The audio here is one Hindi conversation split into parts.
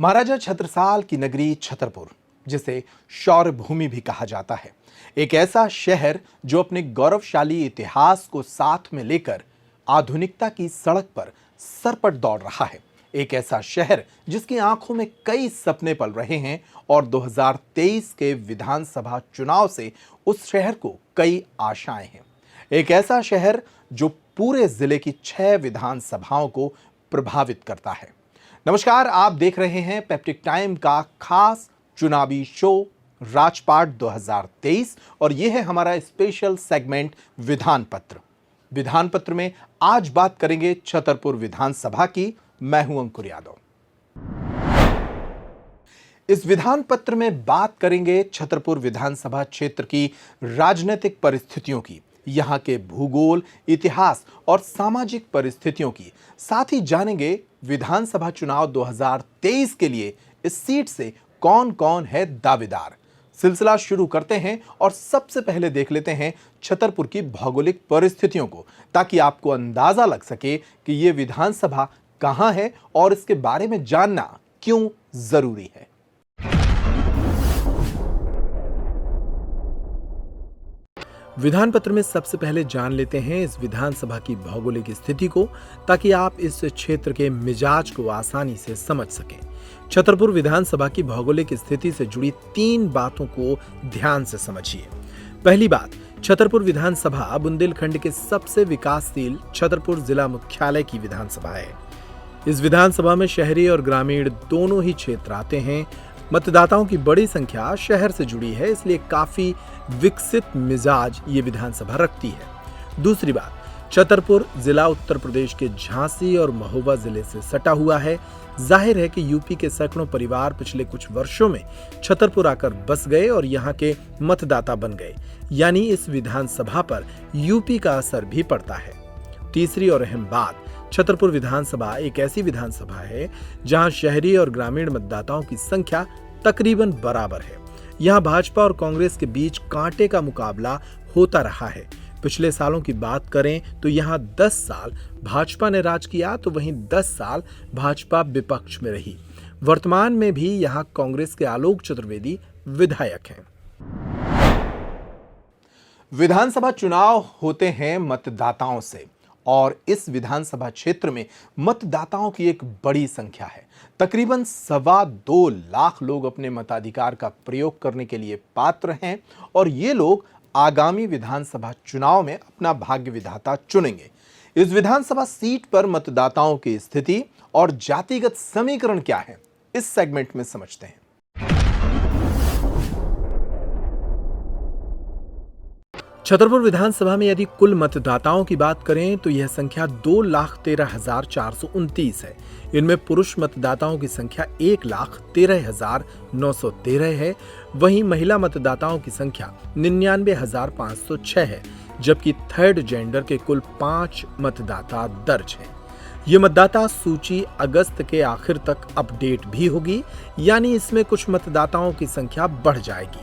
महाराजा छत्रसाल की नगरी छतरपुर, जिसे शौर्य भूमि भी कहा जाता है, एक ऐसा शहर जो अपने गौरवशाली इतिहास को साथ में लेकर आधुनिकता की सड़क पर सरपट दौड़ रहा है। एक ऐसा शहर जिसकी आंखों में कई सपने पल रहे हैं और 2023 के विधानसभा चुनाव से उस शहर को कई आशाएं हैं। एक ऐसा शहर जो पूरे जिले की 6 विधानसभाओं को प्रभावित करता है। नमस्कार, आप देख रहे हैं पेप्टिक टाइम का खास चुनावी शो राजपाट 2023 और यह है हमारा स्पेशल सेगमेंट विधान पत्र। विधान पत्र में आज बात करेंगे छतरपुर विधानसभा की। मैं हूं अंकुर यादव। इस विधान पत्र में बात करेंगे छतरपुर विधानसभा क्षेत्र की राजनीतिक परिस्थितियों की, यहां के भूगोल, इतिहास और सामाजिक परिस्थितियों की। साथ ही जानेंगे विधानसभा चुनाव 2023 के लिए इस सीट से कौन कौन है दावेदार। सिलसिला शुरू करते हैं और सबसे पहले देख लेते हैं छतरपुर की भौगोलिक परिस्थितियों को, ताकि आपको अंदाजा लग सके कि यह विधानसभा कहां है और इसके बारे में जानना क्यों जरूरी है। विधान पत्र में सबसे पहले जान लेते हैं इस विधानसभा की भौगोलिक स्थिति को, ताकि आप इस क्षेत्र के मिजाज को आसानी से समझ सकें। छतरपुर विधानसभा की भौगोलिक स्थिति से जुड़ी 3 बातों को ध्यान से समझिए। पहली बात, छतरपुर विधानसभा बुंदेलखंड के सबसे विकासशील छतरपुर जिला मुख्यालय की विधानसभा है। इस विधानसभा में शहरी और ग्रामीण दोनों ही क्षेत्र आते हैं। मतदाताओं की बड़ी संख्या शहर से जुड़ी है, इसलिए काफी विकसित मिजाज ये विधानसभा रखती है। दूसरी बात, छतरपुर जिला उत्तर प्रदेश के झांसी और महोबा जिले से सटा हुआ है। जाहिर है कि यूपी के सैकड़ों परिवार पिछले कुछ वर्षों में छतरपुर आकर बस गए और यहाँ के मतदाता बन गए, यानी इस विधानसभा पर यूपी का असर भी पड़ता है। तीसरी और अहम बात, छतरपुर विधानसभा एक ऐसी विधानसभा है जहां शहरी और ग्रामीण मतदाताओं की संख्या तकरीबन बराबर है। यहां भाजपा और कांग्रेस के बीच कांटे का मुकाबला होता रहा है। पिछले सालों की बात करें तो यहां 10 साल भाजपा ने राज किया, तो वहीं 10 साल भाजपा विपक्ष में रही। वर्तमान में भी यहां कांग्रेस के आलोक चतुर्वेदी विधायक हैं। विधानसभा चुनाव होते हैं मतदाताओं से, और इस विधानसभा क्षेत्र में मतदाताओं की एक बड़ी संख्या है। तकरीबन 2.25 लाख लोग अपने मताधिकार का प्रयोग करने के लिए पात्र हैं और ये लोग आगामी विधानसभा चुनाव में अपना भाग्य विधाता चुनेंगे। इस विधानसभा सीट पर मतदाताओं की स्थिति और जातिगत समीकरण क्या है, इस सेगमेंट में समझते हैं। छतरपुर विधानसभा में यदि कुल मतदाताओं की बात करें तो यह संख्या 2,13,429 है। इनमें पुरुष मतदाताओं की संख्या 1,13,913 है। वहीं महिला मतदाताओं की संख्या 99,506 है, जबकि थर्ड जेंडर के कुल 5 मतदाता दर्ज हैं। ये मतदाता सूची अगस्त के आखिर तक अपडेट भी होगी, यानी इसमें कुछ मतदाताओं की संख्या बढ़ जाएगी।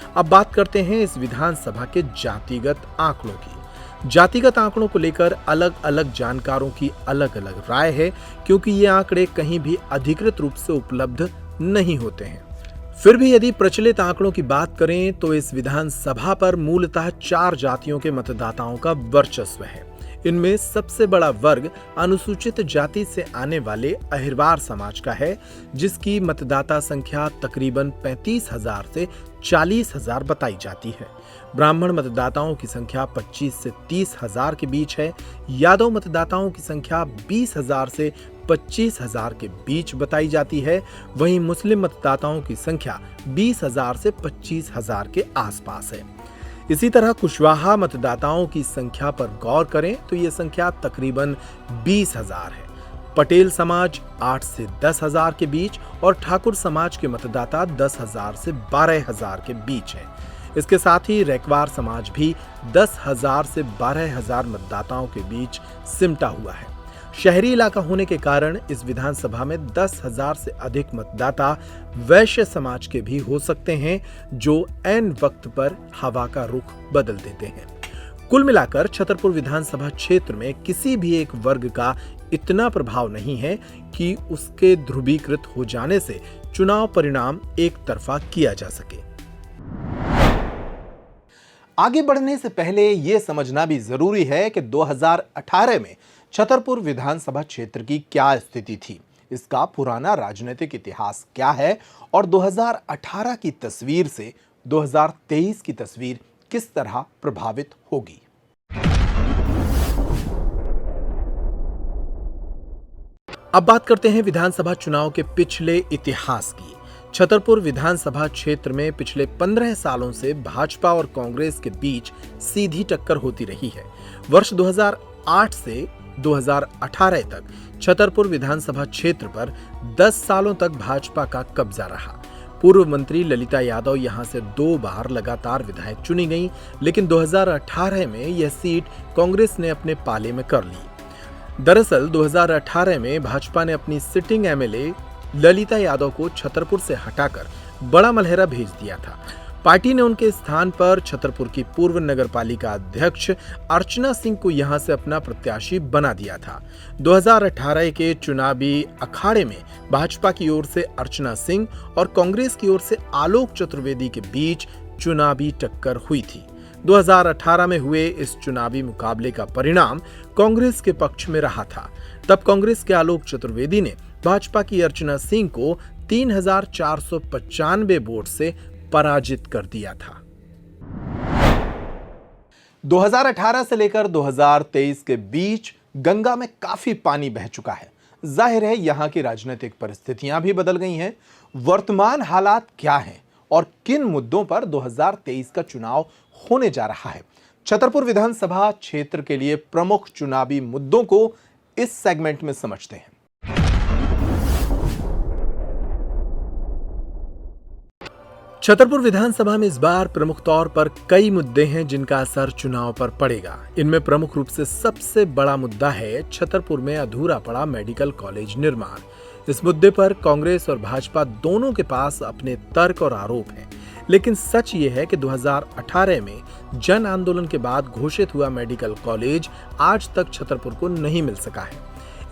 अब बात करते हैं इस विधानसभा के जातिगत आंकड़ों की। जातिगत आंकड़ों को लेकर अलग अलग जानकारों की अलग अलग राय है, क्योंकि ये आंकड़े कहीं भी अधिकृत रूप से उपलब्ध नहीं होते हैं। फिर भी यदि प्रचलित आंकड़ों की बात करें तो इस विधानसभा पर मूलतः 4 जातियों के मतदाताओं का वर्चस्व है। इनमें सबसे बड़ा वर्ग अनुसूचित जाति से आने वाले अहिरवार समाज का है, जिसकी मतदाता संख्या तकरीबन 35,000 से 40,000 बताई जाती है। ब्राह्मण मतदाताओं की संख्या 25 से 30,000 के बीच है। यादव मतदाताओं की संख्या 20,000 से 25,000 के बीच बताई जाती है। वहीं मुस्लिम मतदाताओं की संख्या 20,000 से 25,000 के आसपास है। इसी तरह कुशवाहा मतदाताओं की संख्या पर गौर करें तो यह संख्या तकरीबन 20,000 है। पटेल समाज 8 से 10,000 के बीच और ठाकुर समाज के मतदाता 10,000 से 12,000 के बीच है। इसके साथ ही रैकवार समाज भी 10,000 से 12,000 मतदाताओं के बीच सिमटा हुआ है। शहरी इलाका होने के कारण इस विधानसभा में 10,000 से अधिक मतदाता वैश्य समाज के भी हो सकते हैं, जो ऐन वक्त पर हवा का रुख बदल देते हैं। कुल मिलाकर छतरपुर विधानसभा क्षेत्र में किसी भी एक वर्ग का इतना प्रभाव नहीं है कि उसके ध्रुवीकृत हो जाने से चुनाव परिणाम एक तरफा किया जा सके। आगे बढ़ने से पहले यह समझना भी जरूरी है कि 2018 में छतरपुर विधानसभा क्षेत्र की क्या स्थिति थी, इसका पुराना राजनीतिक इतिहास क्या है और 2018 की तस्वीर से 2023 की तस्वीर किस तरह प्रभावित होगी। अब बात करते हैं विधानसभा चुनाव के पिछले इतिहास की। छतरपुर विधानसभा क्षेत्र में पिछले 15 सालों से भाजपा और कांग्रेस के बीच सीधी टक्कर होती रही है। वर्ष 2008 से 2018 तक छतरपुर विधानसभा क्षेत्र पर 10 सालों तक भाजपा का कब्जा रहा। पूर्व मंत्री ललिता यादव यहां से 2 बार लगातार विधायक चुनी गईं, लेकिन 2018 में यह सीट कांग्रेस ने अपने पाले में कर ली। दरअसल 2018 में भाजपा ने अपनी सिटिंग एमएलए ललिता यादव को छतरपुर से हटाकर बड़ा मलहरा भेज दिया था। पार्टी ने उनके स्थान पर छतरपुर की पूर्व नगरपालिका अध्यक्ष अर्चना सिंह को यहां से अपना प्रत्याशी बना दिया था। 2018 के चुनावी अखाड़े में भाजपा की ओर से अर्चना सिंह और कांग्रेस की ओर से आलोक चतुर्वेदी के बीच चुनावी टक्कर हुई थी। 2018 में हुए इस चुनावी मुकाबले का परिणाम कांग्रेस के पक्ष में रहा था। तब कांग्रेस के आलोक चतुर्वेदी ने भाजपा की अर्चना सिंह को 3495 वोट से पराजित कर दिया था। 2018 से लेकर 2023 के बीच गंगा में काफी पानी बह चुका है। जाहिर है यहां की राजनीतिक परिस्थितियां भी बदल गई हैं। वर्तमान हालात क्या हैं और किन मुद्दों पर 2023 का चुनाव होने जा रहा है, छतरपुर विधानसभा क्षेत्र के लिए प्रमुख चुनावी मुद्दों को इस सेगमेंट में समझते हैं। छतरपुर विधानसभा में इस बार प्रमुख तौर पर कई मुद्दे हैं जिनका असर चुनाव पर पड़ेगा। इनमें प्रमुख रूप से सबसे बड़ा मुद्दा है छतरपुर में अधूरा पड़ा मेडिकल कॉलेज निर्माण। इस मुद्दे पर कांग्रेस और भाजपा दोनों के पास अपने तर्क और आरोप हैं, लेकिन सच ये है कि 2018 में जन आंदोलन के बाद घोषित हुआ मेडिकल कॉलेज आज तक छतरपुर को नहीं मिल सका है।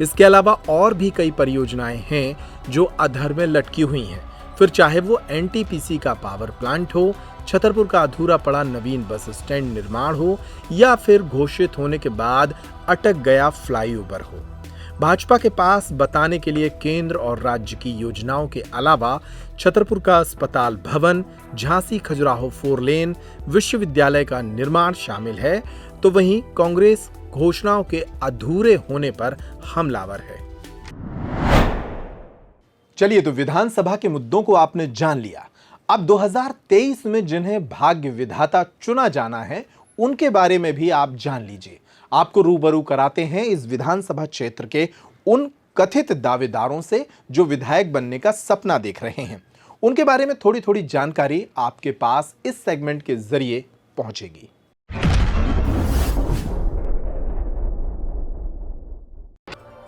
इसके अलावा और भी कई परियोजनाएं हैं जो अधर में लटकी हुई हैं, फिर चाहे वो एनटीपीसी का पावर प्लांट हो, छतरपुर का अधूरा पड़ा नवीन बस स्टैंड निर्माण हो या फिर घोषित होने के बाद अटक गया फ्लाईओवर हो। भाजपा के पास बताने के लिए केंद्र और राज्य की योजनाओं के अलावा छतरपुर का अस्पताल भवन, झांसी खजुराहो 4 लेन, विश्वविद्यालय का निर्माण शामिल है, तो वहीं कांग्रेस घोषणाओं के अधूरे होने पर हमलावर है। चलिए, तो विधानसभा के मुद्दों को आपने जान लिया। अब 2023 में जिन्हें भाग्य विधाता चुना जाना है उनके बारे में भी आप जान लीजिए। आपको रूबरू कराते हैं इस विधानसभा क्षेत्र के उन कथित दावेदारों से जो विधायक बनने का सपना देख रहे हैं। उनके बारे में थोड़ी थोड़ी जानकारी आपके पास इस सेगमेंट के जरिए पहुंचेगी।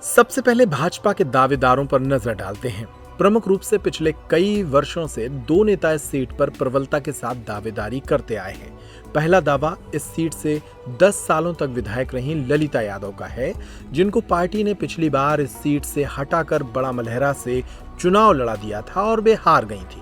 सबसे पहले भाजपा के दावेदारों पर नजर डालते हैं। प्रमुख रूप से पिछले कई वर्षों से 2 नेता इस सीट पर प्रबलता के साथ दावेदारी करते आए हैं। पहला दावा इस सीट से 10 सालों तक विधायक रही ललिता यादव का है, जिनको पार्टी ने पिछली बार इस सीट से हटाकर बड़ा मलहरा से चुनाव लड़ा दिया था और वे हार गई थी।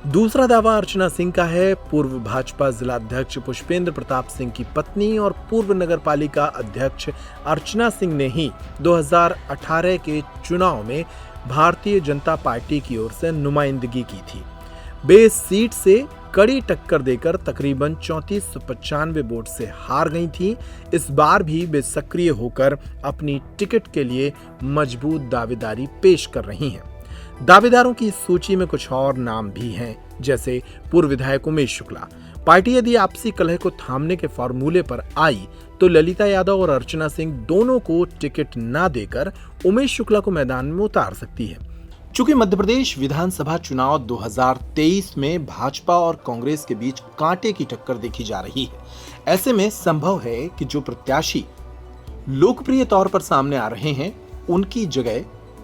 दूसरा दावा अर्चना सिंह का है। पूर्व भाजपा जिलाध्यक्ष पुष्पेंद्र प्रताप सिंह की पत्नी और पूर्व नगरपालिका अध्यक्ष अर्चना सिंह ने ही 2018 के चुनाव में भारतीय जनता पार्टी की ओर से नुमाइंदगी की थी। वे इस सीट से कड़ी टक्कर देकर तकरीबन 3495 वोट से हार गई थी। इस बार भी वे सक्रिय होकर अपनी टिकट के लिए मजबूत दावेदारी पेश कर रही हैं। दावेदारों की इस सूची में कुछ और नाम भी हैं, जैसे पूर्व विधायक उमेश शुक्ला। पार्टी यदि आपसी कलह को थामने के फॉर्मूले पर आई तो ललिता यादव और अर्चना सिंह दोनों को टिकट न देकर उमेश शुक्ला को मैदान में उतार सकती है। चूंकि मध्य प्रदेश विधानसभा चुनाव 2023 में भाजपा और कांग्रेस के बीच कांटे की टक्कर देखी जा रही है, ऐसे में संभव है कि जो प्रत्याशी लोकप्रिय तौर पर सामने आ रहे हैं उनकी जगह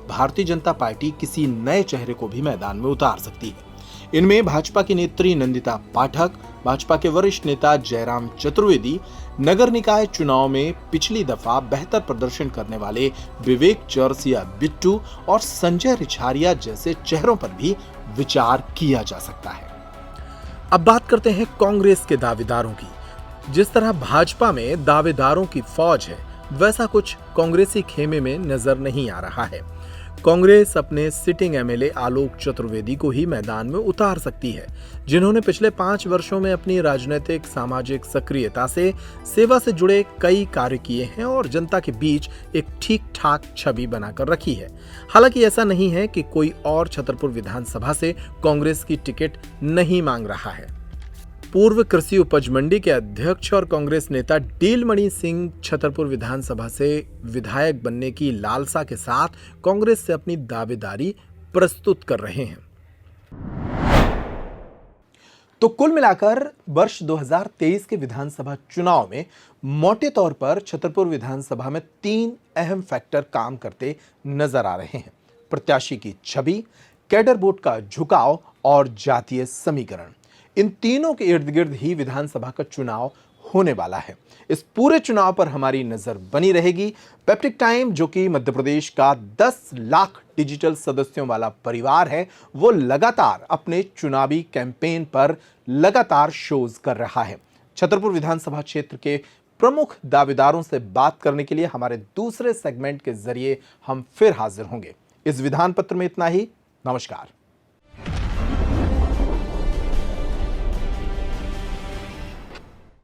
भारतीय जनता पार्टी किसी नए चेहरे को भी मैदान में उतार सकती है। इनमें भाजपा की नेत्री नंदिता पाठक, भाजपा के वरिष्ठ नेता जयराम चतुर्वेदी, नगर निकाय चुनाव में पिछली दफा बेहतर प्रदर्शन करने वाले विवेक चौरसिया बिट्टू और संजय रिछारिया जैसे चेहरों पर भी विचार किया जा सकता है। अब बात करते हैं कांग्रेस के दावेदारों की। जिस तरह भाजपा में दावेदारों की फौज है, वैसा कुछ कांग्रेसी खेमे में नजर नहीं आ रहा है। कांग्रेस अपने सिटिंग एमएलए आलोक चतुर्वेदी को ही मैदान में उतार सकती है, जिन्होंने पिछले 5 वर्षों में अपनी राजनीतिक सामाजिक सक्रियता से सेवा से जुड़े कई कार्य किए हैं और जनता के बीच एक ठीक ठाक छवि बनाकर रखी है। हालांकि ऐसा नहीं है कि कोई और छतरपुर विधानसभा से कांग्रेस की टिकट नहीं मांग रहा है। पूर्व कृषि उपज मंडी के अध्यक्ष और कांग्रेस नेता डीलमणि सिंह छतरपुर विधानसभा से विधायक बनने की लालसा के साथ कांग्रेस से अपनी दावेदारी प्रस्तुत कर रहे हैं। तो कुल मिलाकर वर्ष 2023 के विधानसभा चुनाव में मोटे तौर पर छतरपुर विधानसभा में 3 अहम फैक्टर काम करते नजर आ रहे हैं: प्रत्याशी की छवि, कैडर वोट का झुकाव और जातीय समीकरण। इन तीनों के इर्द गिर्द ही विधानसभा का चुनाव होने वाला है। इस पूरे चुनाव पर हमारी नजर बनी रहेगी। पेप्टिक टाइम, जो कि मध्य प्रदेश का 10 लाख डिजिटल सदस्यों वाला परिवार है, वो लगातार अपने चुनावी कैंपेन पर लगातार शोज कर रहा है। छतरपुर विधानसभा क्षेत्र के प्रमुख दावेदारों से बात करने के लिए हमारे दूसरे सेगमेंट के जरिए हम फिर हाजिर होंगे। इस विधान पत्र में इतना ही। नमस्कार।